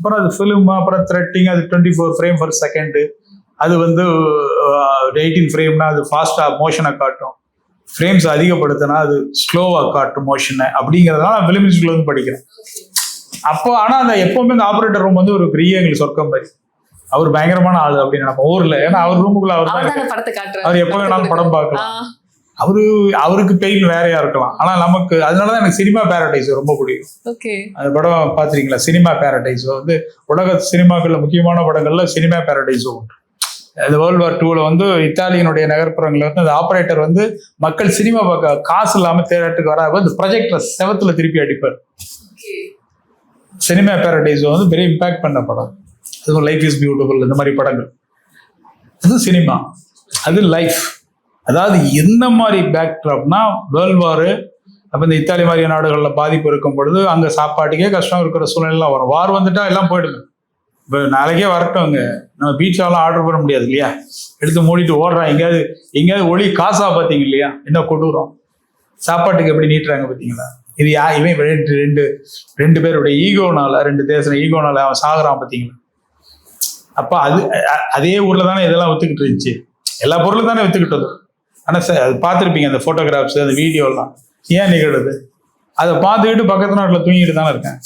அப்புறம் அது ஃபிலிம், அப்புறம் த்ரெட்டிங், அது 24 ஃப்ரேம் பர் செகண்டு. அது வந்து 18 ஃப்ரேம்னா அது ஃபாஸ்ட்டாக மோஷனை காட்டும், ஃப்ரேம்ஸ் அதிகப்படுத்தினா அது ஸ்லோவாக காட்டும் மோஷனை. அப்படிங்கிறதுனால நான் ஃபிலிம் இன்ஸ்டியூட்ல வந்து படிக்கிறேன். அப்போ ஆனால் அந்த எப்பவுமே இந்த ஆப்ரேட்டர் ரூம் வந்து ஒரு பெரிய எங்களுக்கு சொர்க்கம் மாதிரி. அவர் பயங்கரமான ஆளு அப்படின்னு நம்ம ஊர்ல. ஏன்னா அவர் ரூமுக்குள்ள அவர் எப்போ வேணாலும் படம் பார்க்கலாம். அவருக்கு பெயின் வேறையா இருக்கலாம். ஆனா நமக்கு அதனாலதான் எனக்கு சினிமா பேரடைஸ் ரொம்ப பிடிக்கும். அந்த படம் பாத்திருக்கீங்களா? சினிமா பேரடைஸ் வந்து உலக சினிமாக்கள்ல முக்கியமான படங்கள்ல சினிமா பேரடைஸும் உண்டு. இந்த வேர்ல்டு வார் 2ல வந்து இத்தாலியனுடைய நகர்ப்புறங்கள்ல வந்து அந்த ஆபரேட்டர் வந்து மக்கள் சினிமா பார்க்க காசு இல்லாம தேட்டருக்கு வராது, இந்த ப்ரொஜெக்டர் செவத்துல திருப்பி அடிப்பார். சினிமா பேரடைஸ் வந்து பெரிய இம்பாக்ட் பண்ண படம். அது லைஃப் இஸ் பியூட்டிஃபுல், இந்த மாதிரி படங்கள். அது சினிமா, அது லைஃப். அதாவது எந்த மாதிரி பேக்ட்ராப்னா வேர்ல்டு வாரு, அப்போ இந்த இத்தாலி மாதிரிய நாடுகளில் பாதிப்பு இருக்கும் பொழுது அங்கே சாப்பாட்டுக்கே கஷ்டம் இருக்கிற சூழ்நிலாம் வரும். வார் வந்துட்டா எல்லாம் போயிடுங்க. இப்போ நாளைக்கே வரட்டோங்க, நம்ம பீச்சாலாம் ஆர்டர் பண்ண முடியாது இல்லையா, எடுத்து மூடிட்டு ஓடுறான். எங்கேயாவது ஒளி காசா பார்த்தீங்க இல்லையா, என்ன கொடூரம். சாப்பாட்டுக்கு எப்படி நீட்டுறாங்க பார்த்தீங்களா? இது இவன் ரெண்டு பேருடைய ஈகோனால, ரெண்டு தேசம் ஈகோனால அவன் சாகுறான் பார்த்தீங்களா? அப்போ அதே ஊர்ல தானே இதெல்லாம் வித்துக்கிட்டு இருந்துச்சு, எல்லா பொருளும் தானே வித்துக்கிட்டது. ஆனால் சார் அது பார்த்துருப்பீங்க அந்த ஃபோட்டோகிராஃப்ஸ், அந்த வீடியோலாம். ஏன் நிகழுது? அதை பார்த்துக்கிட்டு பக்கத்து நாட்டில் தூங்கிட்டு தானே இருக்கேன்.